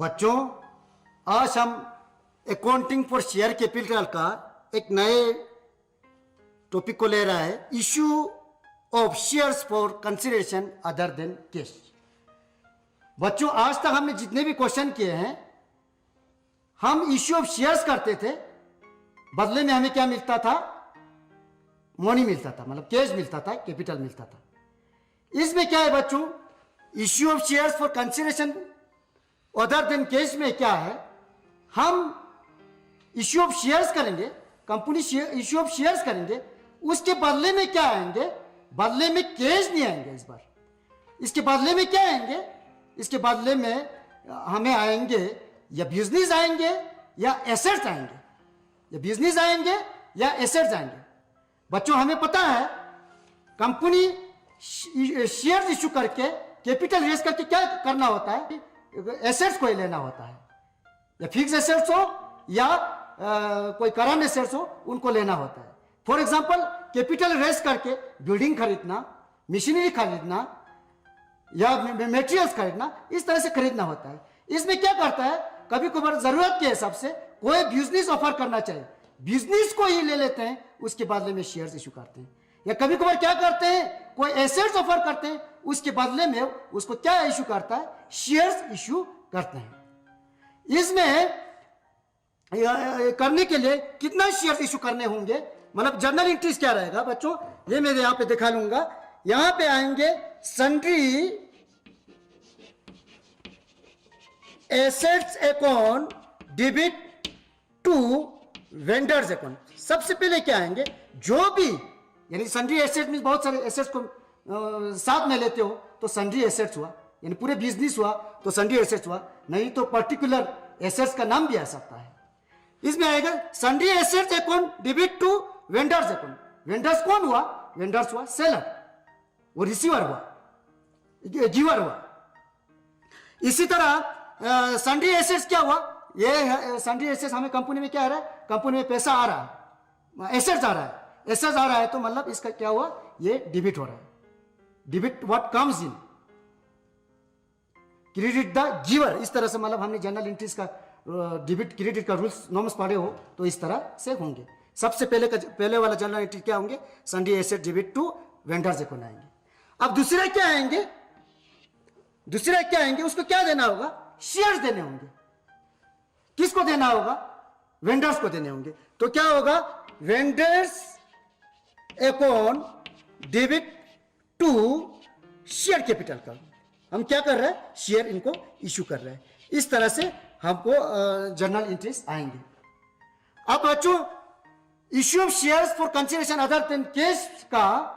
बच्चों, आज हम अकाउंटिंग फॉर शेयर कैपिटल का एक नए टॉपिक को ले रहा है, issue of shares for consideration other than cash. बच्चों, आज तक हमने जितने भी क्वेश्चन किए हैं, हम इश्यू ऑफ शेयर्स करते थे, बदले में हमें क्या मिलता था? मनी मिलता था, मतलब कैश मिलता था, कैपिटल मिलता था। इसमें क्या है बच्चों? Issue of shares for consideration other than cash में क्या है? हम इश्यू ऑफ शेयर्स करेंगे, कंपनी इश्यू ऑफ शेयर्स करेंगे, उसके बदले में क्या आएंगे? बदले में कैश नहीं आएंगे इस बार। इसके बदले में क्या आएंगे? इसके बदले में हमें आएंगे या बिजनेस आएंगे या एसेट्स आएंगे, या बिजनेस आएंगे या एसेट्स आएंगे। बच्चों, हमें पता है कंपनी शेयर्स इश्यू करके कैपिटल रेज करके क्या करना होता है? एसेट्स को लेना होता है, या फिक्स एसेट्स हो या कोई करंट एसेट्स हो, उनको लेना होता है। फॉर एग्जांपल, कैपिटल रेज करके बिल्डिंग खरीदना, मशीनरी खरीदना या मटेरियल्स खरीदना, इस तरह से खरीदना होता है। इसमें क्या करता है, कभी कभार जरूरत के हिसाब से कोई बिजनेस ऑफर करना चाहिए, बिजनेस को ही ले लेते हैं, उसके बदले में शेयर्स इशू करते हैं। या कभी कभार क्या करते हैं, कोई एसेट्स ऑफर करते हैं, उसके बदले में उसको क्या इशू करता है? शेयर्स इशू करते हैं। इसमें करने के लिए कितना शेयर्स इशू करने होंगे, मतलब जर्नल एंट्रीज क्या रहेगा बच्चों? ये मैं यहां पे दिखा लूंगा। यहां पे आएंगे sundry assets account debit to vendors account. सबसे पहले क्या आएंगे? जो भी, यानी सन्ड्री एसेट में बहुत सारे एसेट्स को साथ में लेते हो तो सन्ड्री एसेट्स हुआ, यानी पूरे बिजनेस हुआ तो सन्ड्री एसेट्स हुआ, नहीं तो पर्टिकुलर एसेट्स का नाम भी आ सकता है। इसमें आएगा sundry assets account debit to vendors account. Vendors कौन हुआ? वेंडर्स हुआ सेलर, वो रिसीवर हुआ, गिवर हुआ। इसी तरह सन्ड्री एसेट्स क्या हुआ? ये सन्ड्री एसेट्स हमें कंपनी में क्या आ रहा है? कंपनी में पैसा आ रहा है, एसेट्स आ रहा है। एसेट्स आ रहा है तो मतलब इसका क्या हुआ? ये डेबिट हो रहा है। Debit what comes in, credit the giver. इस तरह से मतलब हमने जनरल एंट्रीज का डेबिट क्रेडिट का रूल्स नॉर्म्स पढ़े हो तो इस तरह से होंगे। सबसे पहले वाला जनरल एंट्री क्या होंगे? Sundry asset debit to vendors account आएंगे। अब दूसरा क्या आएंगे? दूसरा क्या आएंगे? उसको क्या देना होगा? शेयर्स देने होंगे। किसको देना होगा? वेंडर्स को देने होंगे। तो क्या होगा? Vendors account debit to share capital का हम क्या कर रहे हैं? शेयर इनको इश्यू कर रहे हैं। इस तरह से हमको जर्नल एंट्रीज आएंगे। अब बच्चों, issue of shares for consideration other than cash का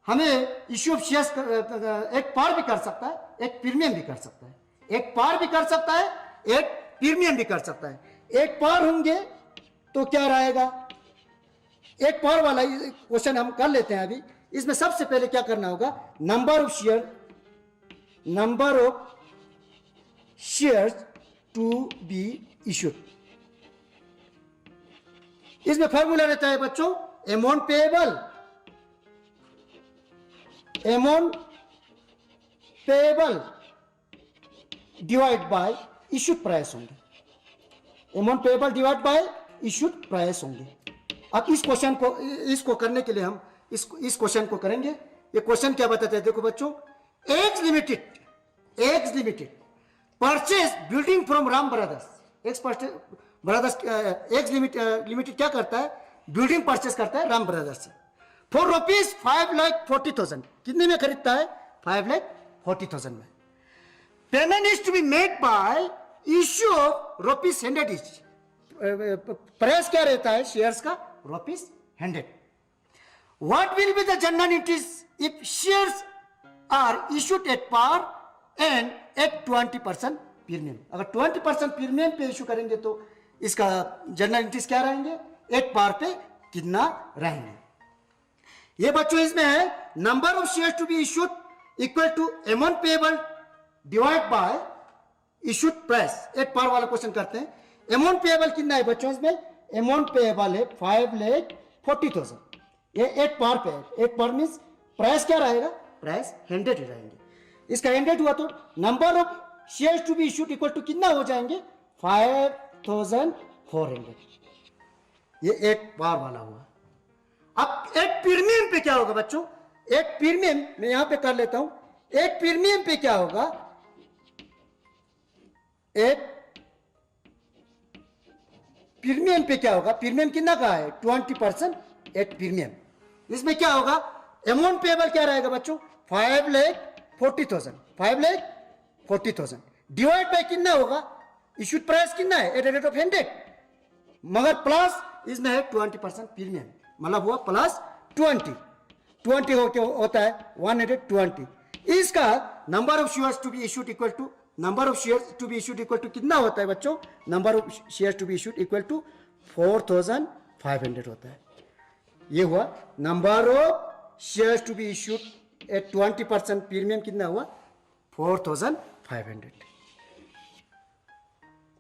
हमें इश्यू ऑफ शेयर्स एक पार भी कर सकता है, एक प्रीमियम भी कर सकता है। एक पार भी कर सकता है, एक प्रीमियम भी कर सकता है। एक पार होंगे तो क्या रहेगा? एक पार वाला क्वेश्चन हम कर लेते हैं अभी। इसमें सबसे पहले क्या करना होगा? Number of shares to be issued. इसमें फॉर्मूला रहता है बच्चों, amount payable divide by issued price होंगे। Amount payable divide by issued price होंगे। अब इस क्वेश्चन को, इसको करने के लिए हम इस क्वेश्चन को करेंगे। ये क्वेश्चन क्या बताते हैं? देखो बच्चों, X limited purchase building from Ram brothers. X limited क्या करता है? बिल्डिंग परचेज करता है राम ब्रदर्स से फॉर रुपीज 5,40,000। कितने में खरीदता है? 5,40,000 में। Payment is to be made by issue of ₹100 each. Price क्या रहता है शेयर्स का? ₹100। What will be the journal entries if shares are issued at par and at 20% premium? अगर 20% प्रीमियम पे इशू करेंगे तो इसका जर्नल एंट्रीज क्या रहेंगे? एक पार पे कितना रहेंगे? ये बच्चों इसमें है number of shares to be issued equal to amount payable divide by issued price. एक पार वाला क्वेश्चन करते हैं। अमाउंट पेएबल कितना है बच्चों? इसमें अमाउंट पेएबल है 5,40,000। ये एक पार पे है। एक पार मीन्स प्राइस क्या रहेगा? प्राइस 100 ही रहेंगे। इसका 100 हुआ तो number of shares to be issued equal to कितना हो जाएंगे 5400। ये एक बार वाला हुआ। अब एक प्रीमियम पे क्या होगा बच्चों, एक प्रीमियम मैं यहां पे कर लेता हूं, एक प्रीमियम पे क्या होगा, एक प्रीमियम पे क्या होगा, प्रीमियम कितना का है 20%, एक प्रीमियम। इसमें क्या होगा, अमाउंट पेबल क्या रहेगा बच्चों 5,40,000 डिवाइड बाय कितना होगा, इशूड प्राइस कितना है एट द रेट ऑफ 100, मगर प्लस इसमें है 20% प्रीमियम, मतलब हुआ प्लस 20 होता है 120। इसका number of shares to be issued equal to, number of shares to be issued equal to कितना होता है बच्चों, number of shares to be issued equal to 4500 होता है। ये हुआ number of shares to be issued at 20% premium कितना हुआ 4500।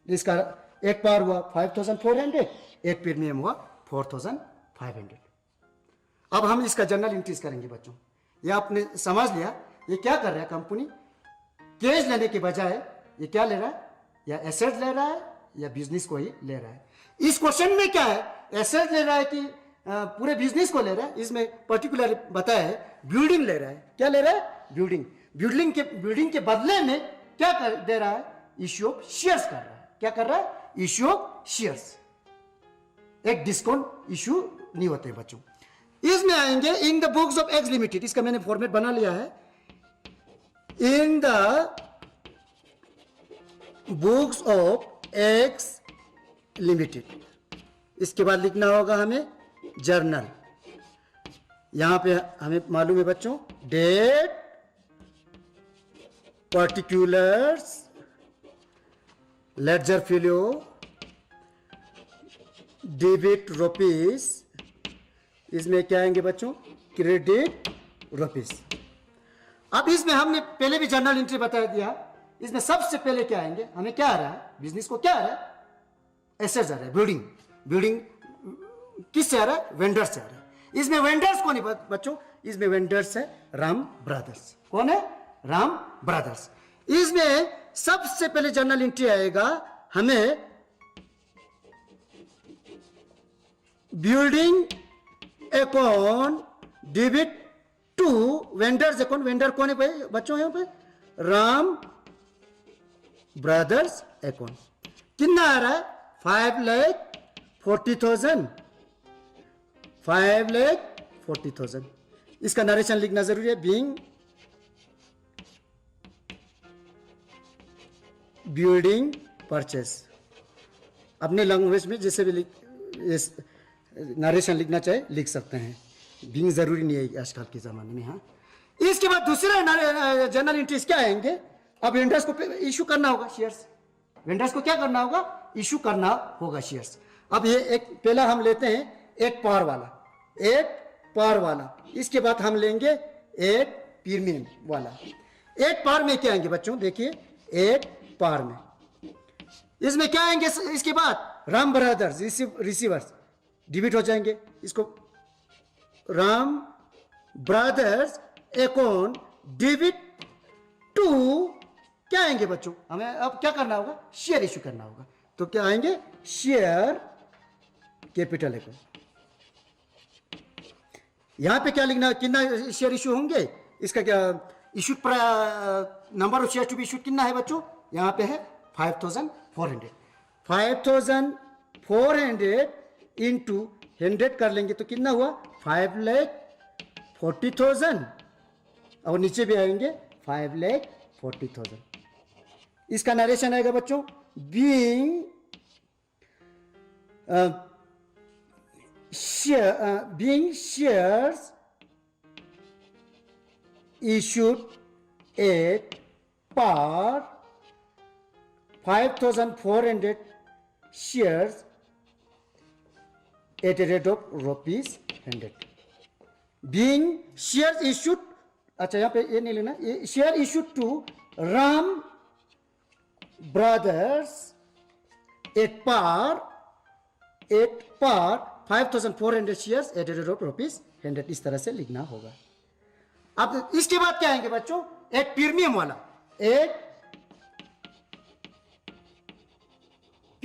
इसका एक बार हुआ 5400, एक प्रीमियम हुआ 4500। अब हम इसका जनरल इंट्रीज करेंगे बच्चों। ये आपने समझ लिया ये क्या कर रहा है कंपनी, कैश लेने के बजाय ये क्या ले रहा है, या एसेट ले रहा है या बिजनेस को ही ले रहा है। इस क्वेश्चन में क्या है, एसेट ले रहा है कि पूरे बिजनेस को ले रहा है, इसमें पर्टिकुलर बताया है बिल्डिंग ले रहा है। क्या ले रहा है, बिल्डिंग। बिल्डिंग के बदले में क्या कर दे रहा है, इश्यू ऑफ शेयर्स कर रहा है। क्या कर रहा है, इश्यू ऑफ शेयर्स। एक डिस्काउंट इश्यू नहीं होते बच्चों। इसमें आएंगे in the books of x limited, इसका मैंने फॉर्मेट बना लिया है, in the books of x limited. इसके बाद लिखना होगा हमें जर्नल। यहां पे हमें मालूम है बच्चों date, particulars, ledger फिलो, debit rupees, इसमें क्या आएंगे बच्चों क्रेडिट रुपीस। अब इसमें हमने पहले भी जर्नल एंट्री बता दिया, इसमें सबसे पहले क्या आएंगे, हमें क्या आ रहा है, बिजनेस को क्या आ रहा है, एसेट्स आ रहा है, बिल्डिंग किससे आ रहा है, वेंडर्स से आ रहा है। इसमें वेंडर्स कौन है बच्चों, इसमें वेंडर्स है राम ब्रदर्स। कौन है, राम ब्रदर्स। इसमें सबसे पहले जर्नल एंट्री आएगा हमें building account debit to vendors account. Vendor कौन है भाई बच्चों, यहां पे राम ब्रदर्स अकाउंट। कितना आ रहा है 5,40,000। इसका नरेशन लिखना जरूरी है, बीइंग बिल्डिंग परचेस। अपने लैंग्वेज में जैसे भी नरेशन लिखना चाहे लिख सकते हैं, बीइंग जरूरी नहीं है आजकल के जमाने में। हाँ, इसके बाद दूसरा जनरल एंट्रीज क्या आएंगे, अब वेंडर्स को इशू करना होगा शेयर्स। वेंडर्स को क्या करना होगा, इशू करना होगा शेयर्स। अब ये एक पहला हम लेते हैं एक पार वाला, इसके बाद हम लेंगे एक प्रीमियम वाला। एक पार में क्या आएंगे बच्चों, देखिए एक पार में इसमें क्या आएंगे, इसके बाद राम ब्रदर्स रिसीवर्स डिबिट हो जाएंगे। इसको Ram brothers account debit to क्या आएंगे बच्चों, हमें अब क्या करना होगा, शेयर इशू करना होगा। तो क्या आएंगे, शेयर कैपिटल अकाउंट। यहां पे क्या लिखना, कितना शेयर इशू होंगे, इसका क्या issue number of share to be issue कितना है बच्चों, यहां पे है 5,400। 5,400 इंटू 100 कर लेंगे तो कितना हुआ 5,40,000, और नीचे भी आएंगे 5,40,000। इसका नरेशन आएगा बच्चों, being shares issued at par 5,400 shares at a rate of ₹100। Being shares issued, अच्छा यहाँ पे ये नहीं लेना, ये share issued to Ram brothers at par 5,400 shares at a rate of ₹100, इस तरह से लिखना होगा। अब इसके बाद क्या आएंगे बच्चों, एक प्रीमियम वाला, एक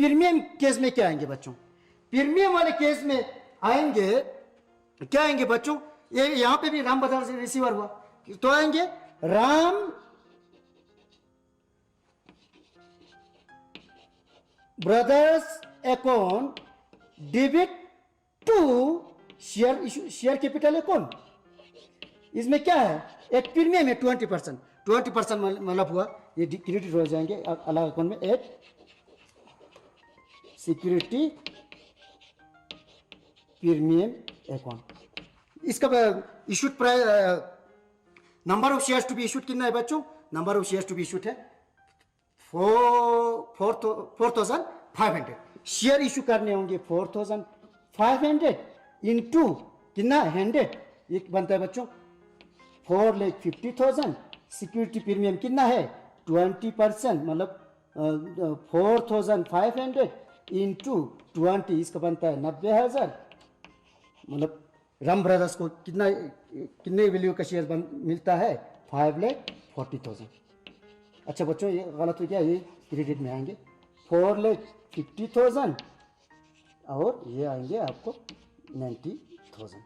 प्रीमियम केस में क्या आएंगे बच्चों? प्रीमियम वाले केस में आएंगे क्या आएंगे बच्चों? ये यहां पे भी राम ब्रदर्स रिसीवर हुआ, तो आएंगे Ram brothers account debit to share issue, share capital account. इसमें क्या है? एक प्रीमियम है 20%, 20% मतलब हुआ ये क्रेडिट हो जाएंगे अलग अकाउंट में, एक सिक्योरिटी प्रीमियम अकाउंट। इसका issued price, number of shares to be issued कितना है बच्चों? Number of shares to be issued है 4,500 शेयर इशू करने होंगे। 4,500 इंटू कितना 100, ये बनता है बच्चों 4,50,000। सिक्योरिटी प्रीमियम कितना है 20%, मतलब 4,500 इंटू 20, इसका बनता है 90,000। मतलब राम ब्रदर्स को कितने वैल्यू का शेयर मिलता है 5,40,000। अच्छा बच्चों ये गलत हो गया, ये क्रेडिट में आएंगे 4,50,000 और ये आएंगे आपको 90,000।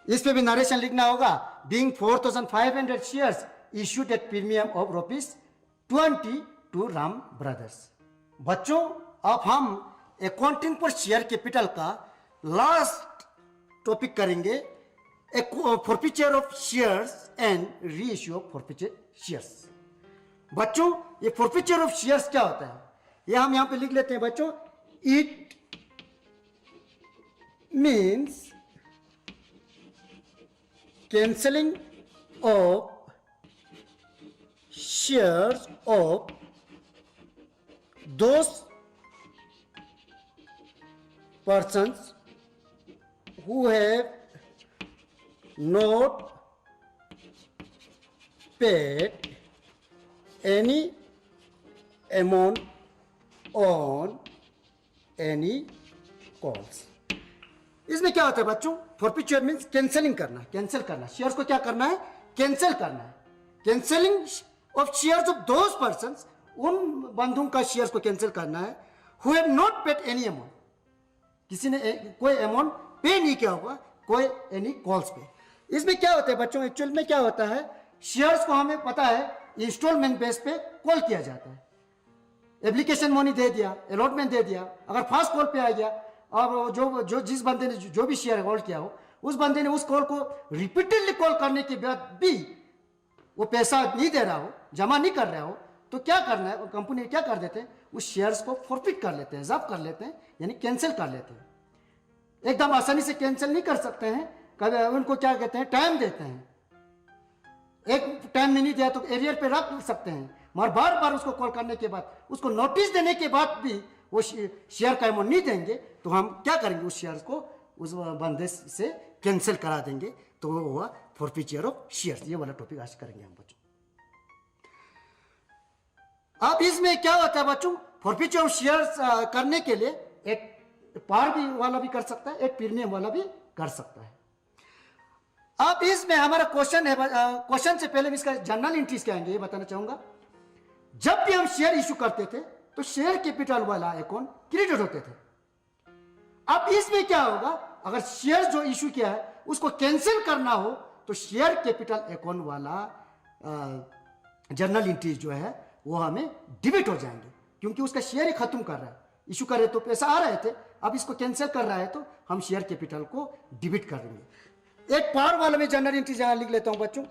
इस पे भी नरेशन लिखना होगा। Being 4,500 shares issued at premium of ₹20 to Ram brothers. बच्चों अब हम अकाउंटिंग पर शेयर कैपिटल का लास्ट टॉपिक करेंगे, forfeiture of shares and reissue of forfeiture shares. बच्चों ये फॉरफीचर ऑफ शेयर्स क्या होता है? ये हम यहां पे लिख लेते हैं बच्चों। It means cancelling of shares of those persons who have not paid any amount on any calls। इसमें क्या होता है बच्चों? फॉरफीचर मीन्स कैंसलिंग करना, कैंसिल करना। शेयर्स को क्या करना है? कैंसिल करना है। Cancelling of shares of those persons, उन बंधुओं का शेयर्स को कैंसिल करना है who have not paid any amount, किसी ने कोई अमाउंट पे नहीं किया होगा कोई एनी कॉल्स पे। इसमें क्या होता है बच्चों? एक्चुअल में क्या होता है, शेयर्स को हमें पता है इंस्टॉलमेंट बेस पे कॉल किया जाता है। एप्लीकेशन मनी दे दिया, अलॉटमेंट दे दिया, अगर फर्स्ट कॉल पे आ गया और जो जिस बंदे ने जो भी शेयर होल्ड किया हो उस बंदे ने उस कॉल को रिपीटेडली कॉल करने के बाद भी वो पैसा नहीं दे रहा हो, जमा नहीं कर रहा हो, तो क्या करना है? कंपनी क्या कर देते हैं? उस शेयर्स को फॉरफिट कर लेते हैं, जब्त कर लेते हैं, यानी कैंसिल कर लेते हैं। एकदम आसानी से कैंसिल नहीं कर सकते हैं, कभी उनको क्या कहते हैं? टाइम देते हैं। एक टाइम नहीं दिया तो एरियर पे रख सकते हैं, मगर बार बार उसको कॉल करने के बाद, उसको नोटिस देने के बाद भी वो शेयर का अमाउंट नहीं देंगे, तो हम क्या करेंगे? उस शेयर को उस बंदे से कैंसिल करा देंगे, तो वो हुआ फॉरफीचर ऑफ शेयर्स। ये वाला टॉपिक आज करेंगे हम बच्चों। अब इसमें क्या होता है बच्चों? फॉरफीचर ऑफ शेयर्स करने के लिए एक पार भी वाला भी कर सकता है, एक प्रीमियम वाला भी कर सकता है। अब इसमें हमारा क्वेश्चन है, क्वेश्चन से पहले इसका जनरल एंट्रीज क्या आएंगे ये बताना चाहूंगा। जब भी हम शेयर इशू करते थे तो शेयर कैपिटल वाला अकाउंट क्रेडिट होते थे। अब इसमें क्या होगा? अगर शेयर जो इशू किया है उसको कैंसिल करना हो तो शेयर कैपिटल अकाउंट वाला जर्नल एंट्रीज जो है वो हमें डिबिट हो जाएंगे, क्योंकि उसका शेयर ही खत्म कर रहा है। इशू कर रहे तो पैसा आ रहे थे, अब इसको कैंसिल कर रहा है तो हम शेयर कैपिटल को डिबिट कर देंगे। एक पार वाला में जनरल एंट्री यहां लिख लेता हूं बच्चों।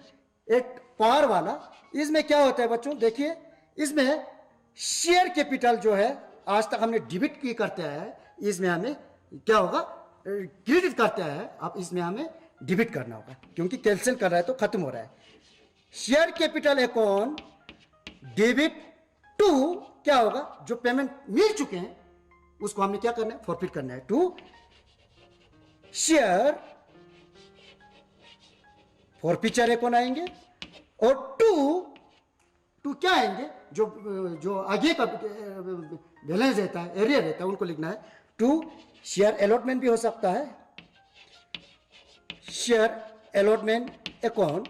एक पार वाला, इसमें क्या होता है बच्चों? देखिए इसमें शेयर कैपिटल जो है आज तक हमने डिबिट की करते हैं, इसमें हमें क्या होगा? क्रेडिट करते हैं, अब इसमें हमें डिबिट करना होगा, क्योंकि कैंसिल कर रहा है तो खत्म हो रहा है। Share capital account debit to क्या होगा? जो पेमेंट मिल चुके हैं उसको हमने क्या करना है? फॉरफिट करना है। टू शेयर फॉरफीचर अकाउंट आएंगे, और टू क्या आएंगे? जो आगे का बैलेंस रहता है, एरिया रहता है, उनको लिखना है। टू शेयर अलॉटमेंट भी हो सकता है, share allotment account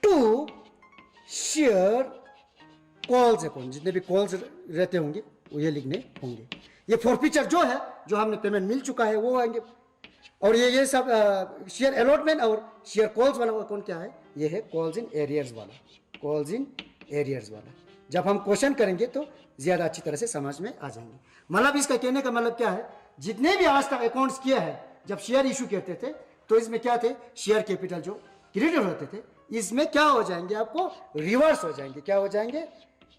to share calls account, जितने भी कॉल्स रहते होंगे ये लिखने होंगे। ये फॉरफीचर जो है, जो हमने पेमेंट मिल चुका है वो आएंगे। और ये सब शेयर अलॉटमेंट और शेयर कॉल्स वाला अकाउंट क्या है, ये है कॉल्स इन एरियर्स वाला, कॉल्स इन एरियर्स वाला। जब हम क्वेश्चन करेंगे तो ज़्यादा अच्छी तरह से समझ में आ जाएंगे। मतलब इसका कहने का मतलब क्या है, जितने भी आज तक अकाउंट्स किया है, जब शेयर इशू करते थे तो इसमें क्या थे, शेयर कैपिटल जो क्रेडिट होते थे, इसमें क्या हो जाएंगे, आपको रिवर्स हो जाएंगे। क्या हो जाएंगे,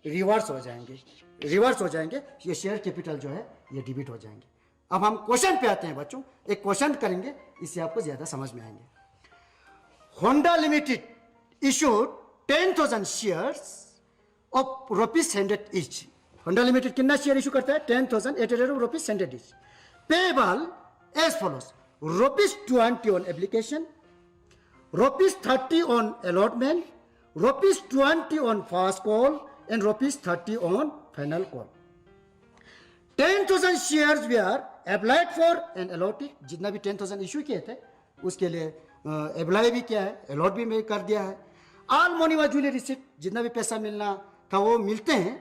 रिवर्स हो जाएंगे, रिवर्स हो जाएंगे। ये शेयर कैपिटल जो है ये डिबिट हो जाएंगे। अब हम क्वेश्चन पे आते हैं बच्चों, एक क्वेश्चन करेंगे, इससे आपको ज्यादा समझ में आएंगे। Honda limited issued 10,000 shares of ₹100 each. Honda limited कितना शेयर इशू करता है, 10,800 ₹100 each. Payable as follows, ₹20 on application, ₹30 on allotment, ₹20 on first call and ₹30 on final call. 10,000 shares we are applied for and allotted. जितना भी 10,000 issue किए थे उसके लिए apply भी किया है, अलॉट भी कर दिया है। All money was duly received, जितना भी पैसा मिलना था वो मिलते हैं,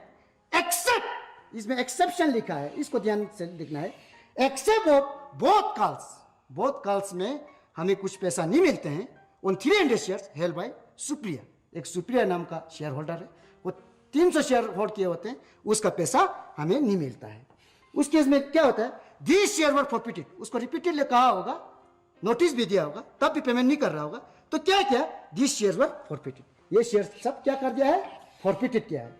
एक्सेप्ट, इसमें एक्सेप्शन लिखा है, इसको ध्यान से लिखना है, except of both calls. Both calls में हमें कुछ पैसा नहीं मिलते हैं। On 300 shares held by Supriya, एक सुप्रिया नाम का शेयर होल्डर है, वो 300 शेयर होल्ड किए होते हैं, उसका पैसा हमें नहीं मिलता है। उस केस में क्या होता है, दिस शेयर वर फॉरफिटेड, उसको रिपीटेडली कहा होगा, नोटिस भी दिया होगा, तब भी पेमेंट नहीं कर रहा होगा, तो क्या किया, दिस शेयर वर फॉरफिटेड, ये शेयर सब क्या कर दिया है, फॉरफिटेड किया है।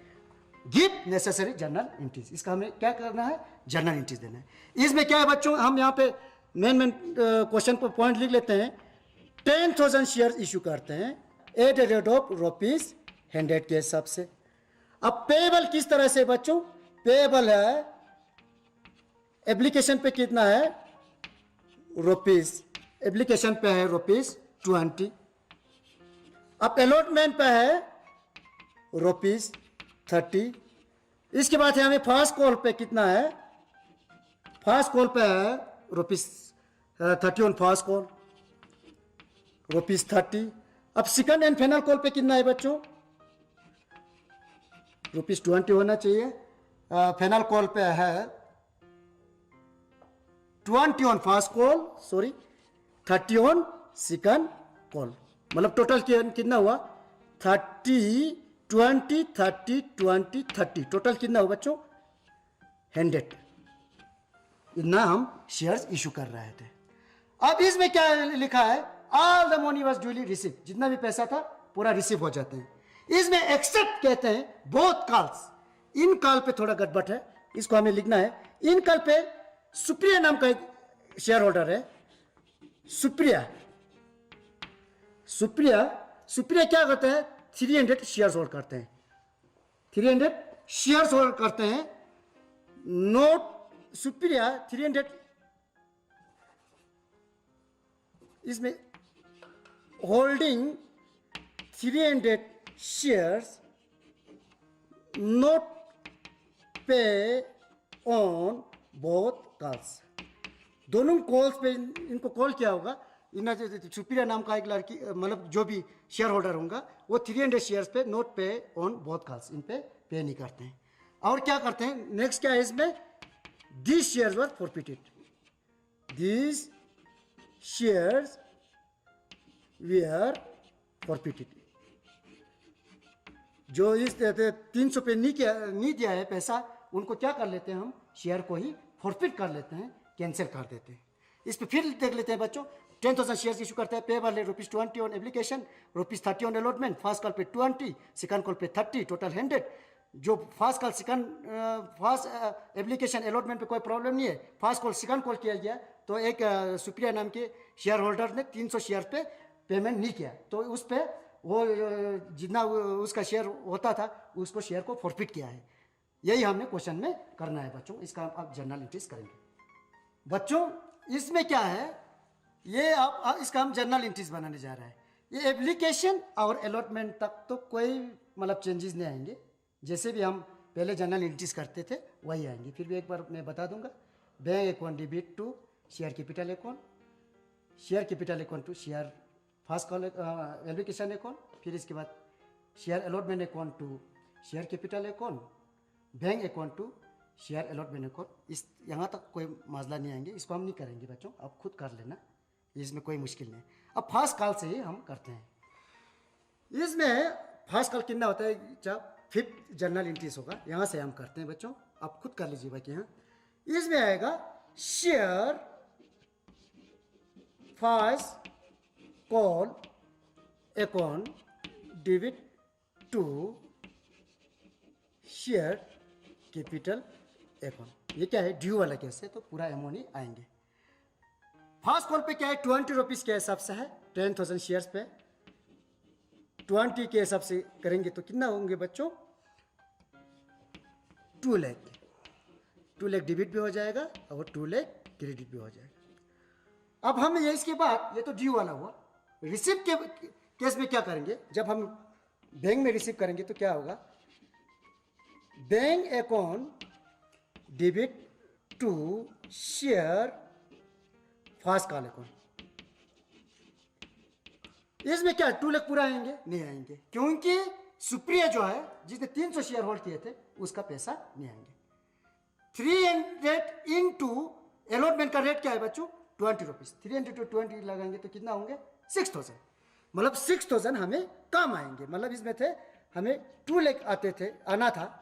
गिव नेसेसरी जर्नल एंट्रीज, इसका हमें क्या करना है, जर्नल एंट्रीज देना है। इसमें क्या है बच्चों, हम यहाँ पे मेन क्वेश्चन पर पॉइंट लिख लेते हैं। 10,000 शेयर इशू करते हैं एट द रेट ऑफ ₹100 के हिसाब से। अब पेबल किस तरह से बच्चों, पेबल है, एप्लीकेशन पे कितना है, रुपीस, एप्लीकेशन पे है ₹20। अब अलॉटमेंट पे है ₹30। इसके बाद है हमें फास्ट कॉल पे कितना है, फास्ट कॉल पे है ₹30 ऑन फास्ट कॉल, ₹30। अब सेकंड एंड फाइनल कॉल पे कितना है बच्चों, ₹20 होना चाहिए। फाइनल कॉल पे है 20 on first call, sorry 30 on second call. मतलब टोटल कितना हुआ, 30, 20, 30, 20, 30, टोटल कितना हुआ बच्चों, 100। इतना हम शेयर्स इशू कर रहे थे। अब इसमें क्या लिखा है, all the money was duly receive, जितना भी पैसा था पूरा रिसीव हो जाते हैं। इसमें एक्सेप्ट कहते हैं बोथ कॉल्स, इन कॉल पे थोड़ा गड़बड़ है, इसको हमें लिखना है। इन कॉल पे सुप्रिया नाम का एक शेयर होल्डर है, सुप्रिया, सुप्रिया, सुप्रिया क्या करते हैं, 300 शेयर्स होल्ड करते हैं, 300 शेयर्स होल्ड करते हैं। नोट सुप्रिया 300, इसमें होल्डिंग 300 शेयर्स, नोट पे ऑन बोथ कॉल्स, दोनों कॉल्स पे इनको कॉल किया होगा। इन सुप्रिया नाम का एक लड़की, मतलब जो भी शेयर होल्डर होगा, वो 300 शेयर्स पे नोट पे ऑन बोथ कॉल्स, इन पे नहीं करते हैं। और क्या करते हैं, नेक्स्ट क्या है इसमें, this shares were forfeited, this shares where forfeited. जो इस 300 पे नहीं दिया है पैसा, उनको क्या कर लेते हैं हम, शेयर को ही फॉरफिट कर लेते हैं, कैंसिल कर देते हैं। इस पे फिर देख लेते हैं बच्चों, 10,000 शेयर्स इशू करता है, पेबल है ₹20 on application, ₹30 on allotment, fast call पे 20, सेकंड कॉल पे 30, टोटल 100। जो fast call second, fast application allotment पे कोई प्रॉब्लम नहीं है, फास्ट कॉल सेकंड कॉल किया गया तो एक सुप्रिया नाम के शेयर होल्डर ने 300 शेयर पे पेमेंट नहीं किया, तो उस पर वो जितना उसका शेयर होता था उसको शेयर को फॉरफिट किया है। यही हमने क्वेश्चन में करना है बच्चों, इसका आप जर्नल एंट्रीज करेंगे। बच्चों इसमें क्या है, ये आप इसका हम जर्नल एंट्रीज बनाने जा रहे हैं। ये एप्लीकेशन और अलॉटमेंट तक तो कोई मतलब चेंजेस नहीं आएंगे, जैसे भी हम पहले जर्नल एंट्रीज करते थे वही आएंगे। फिर भी एक बार मैं बता दूंगा, bank account debit to share capital account, share capital account to share first call application account, फिर इसके बाद share allotment account to share capital account, bank account to share allotment account, इस यहाँ तक कोई मसला नहीं आएंगे, इसको हम नहीं करेंगे बच्चों, आप खुद कर लेना, इसमें कोई मुश्किल नहीं। अब फर्स्ट कॉल से ही हम करते हैं। इसमें फर्स्ट कॉल कितना होता है, जब 5th जर्नल एंट्रीज होगा, यहाँ से हम करते हैं बच्चों, आप खुद कर लीजिए बाकी। यहाँ इसमें आएगा share first call account debit to share capital account. ये क्या है, ड्यू वाला केस है, तो पूरा अमाउंट ही आएंगे। फर्स्ट कॉल पे क्या है, 20 रुपीज़ के हिसाब से है, 10,000 शेयर्स पे 20 के हिसाब से करेंगे तो कितना होंगे बच्चों, 2 लाख। 2 लाख डेबिट भी हो जाएगा और 2 लाख क्रेडिट भी हो जाएगा। अब हम ये इसके बाद, ये तो ड्यू वाला हुआ। रिसीव के केस में क्या करेंगे, जब हम बैंक में रिसीव करेंगे तो क्या होगा, bank account debit to share first call account. इसमें क्या 2 लाख पूरा आएंगे, नहीं आएंगे, क्योंकि सुप्रिया जो है जिसने 300 शेयर होल्ड किए थे उसका पैसा नहीं आएंगे। 300 इंटू अलॉटमेंट का रेट क्या है बच्चों, 20 रुपीज़। 300 to 20 लगाएंगे तो कितना होंगे, 6,000। मतलब 6,000 हमें कम आएंगे। मतलब इसमें थे हमें 2 लाख आते थे, आना था।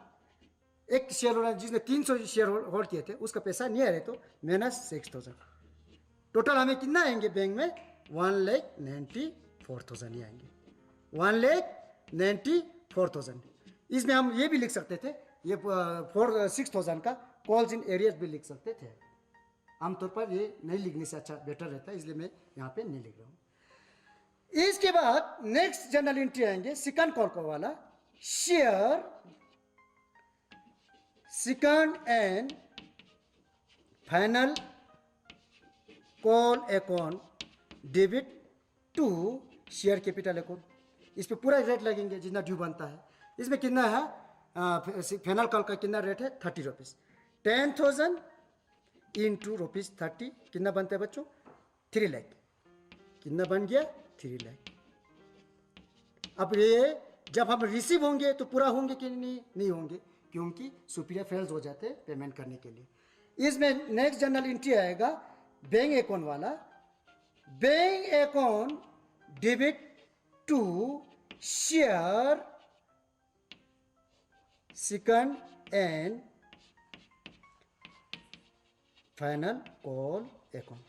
एक शेयर होल्डर जिसने 300 शेयर होल्ड किए थे उसका पैसा नहीं आ रहे, तो -6,000। टोटल हमें कितना आएंगे बैंक में, 1,94,000 ही आएंगे, 1,94,000। इसमें हम ये भी लिख सकते थे, ये 6,000 का कॉल्स इन एरियर्स भी लिख सकते थे। आमतौर पर ये नहीं लिखने से अच्छा बेटर रहता है, इसलिए मैं यहाँ पे नहीं लिख रहा हूँ। इसके बाद नेक्स्ट जर्नल एंट्री आएंगे, सेकंड कॉल को वाला, share second and final call account debit to share capital account. इस पे पूरा रेट लगेंगे जितना ड्यू बनता है। इसमें कितना है, फाइनल कॉल का कितना रेट है, 30 रुपीज़। 10,000 इंटू ₹30 कितना बनता है बच्चों, 3 लाख। कितना बन गया, 3 लाख। अब ये जब हम रिसीव होंगे तो पूरा होंगे कि नहीं होंगे, क्योंकि सुपीरियर फेल्स हो जाते हैं पेमेंट करने के लिए। इसमें नेक्स्ट जर्नल एंट्री आएगा बैंक अकाउंट वाला, bank account debit to share second and final call account.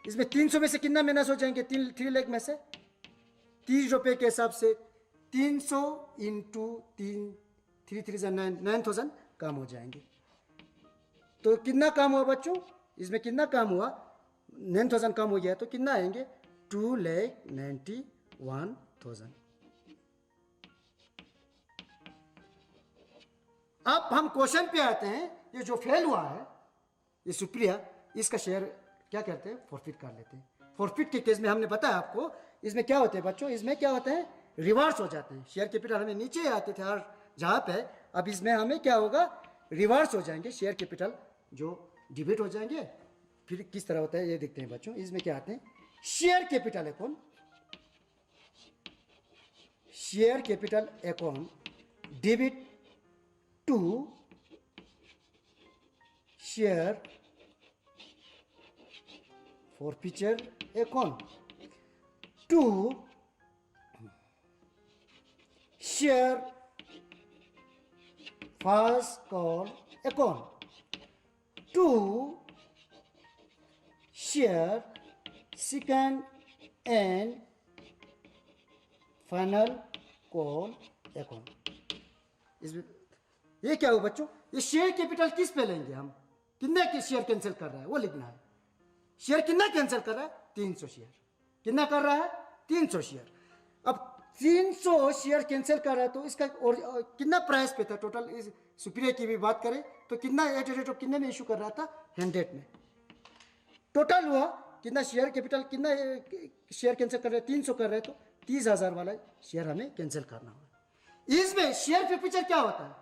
इसमें 300 में से कितना माइनस हो जाएंगे, 3 लाख में से 30 रुपये के हिसाब से 300 इंटू 9,000 कम हो जाएंगे। तो कितना कम हुआ बच्चों, इसमें कितना कम हुआ, 9,000 कम हो गया, तो कितना आएंगे, 2,91,000। अब हम क्वेश्चन पे आते हैं। ये जो फेल हुआ है ये सुप्रिया, इसका शेयर क्या करते हैं, फॉरफिट कर लेते हैं। फॉरफिट के केस में हमने बताया आपको, इसमें क्या होते हैं बच्चों, इसमें क्या होते हैं, रिवर्स हो जाते हैं। शेयर कैपिटल हमें नीचे आते थे हर जहाँ पे, अब इसमें हमें क्या होगा, रिवर्स हो जाएंगे, शेयर कैपिटल जो डिबेट हो जाएंगे। फिर किस तरह होता है ये देखते हैं बच्चों। इसमें क्या आते हैं, share capital account, share capital account debit to share forfeiture account to share first call account to share second and final call account। इसमें ये क्या हो बच्चों, ये शेयर कैपिटल किस पे लेंगे हम, कितने के शेयर कैंसिल कर रहा है वो लिखना है। शेयर कितना कैंसिल कर रहा है, 300 शेयर। कितना कर रहा है, 300 शेयर। अब 300 शेयर कैंसिल कर रहा है तो इसका और कितना प्राइस पे था टोटल। इस सुपीरियर की भी बात करें तो कितना एट रेट ऑफ कितने में इशू कर रहा था, 100 में। टोटल हुआ कितना, शेयर कैपिटल कितना शेयर कैंसिल कर रहे हैं, 300 कर रहे हैं, तो 30,000 वाला शेयर हमें कैंसिल करना होगा। इसमें शेयर फॉरफिचर क्या होता है,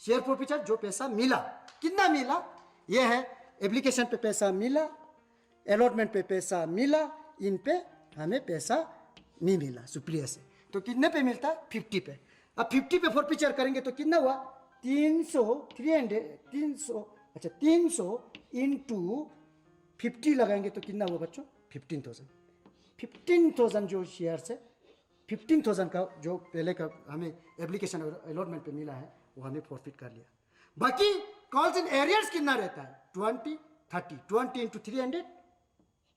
शेयर फॉरफिचर जो पैसा मिला, कितना मिला, यह है एप्लीकेशन पे पैसा मिला, अलॉटमेंट पे पैसा मिला, इन पे हमें पैसा नहीं मिला सुप्रिया से, तो कितने पे मिलता, 50 पे। अब 50 पे फॉरफिचर करेंगे तो कितना हुआ, 300 अच्छा 300 इंटू 50 लगाएंगे तो कितना हुआ बच्चों? 15,000 जो शेयर्स है, 15,000 का जो पहले का हमें एप्लीकेशन अलॉटमेंट पे मिला है वो हमें फॉरफिट कर लिया। बाकी कॉल्स इन एरियर्स कितना रहता है? 20 30 20 इंटू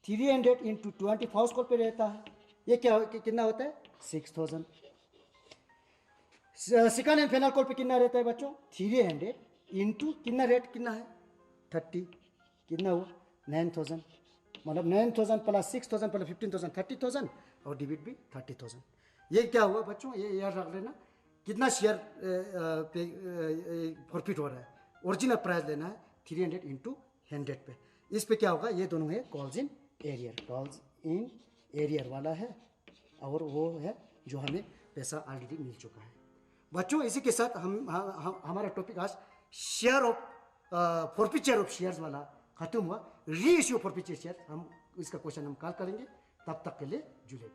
300 इंटू 20 फर्स्ट कॉल पे रहता है। ये क्या कितना होता है? 6,000। सेकंड एंड फाइनल कॉल पे कितना रहता है बच्चों? 300 इंटू कितना रेट कितना है? 30 कितना हुआ? 9,000। मतलब 9,000 प्लस 6,000 प्लस 15,000 30,000 और डिविड भी 30,000। ये क्या हुआ बच्चों? ये याद रख लेना कितना शेयर पे प्रॉफिट हो रहा है। ओरिजिनल प्राइस लेना है 300 इंटू 100 पे। इस पे क्या होगा? ये दोनों है calls in arrear, calls in arrear वाला है और वो है जो हमें पैसा ऑलरेडी मिल चुका है। बच्चों इसी के साथ हमारा टॉपिक आज share of forfeiture of shares वाला खत्म हुआ। री इश्यू फॉरफिचर शेयर हम इसका क्वेश्चन हम कल करेंगे। तब तक के लिए जुड़े।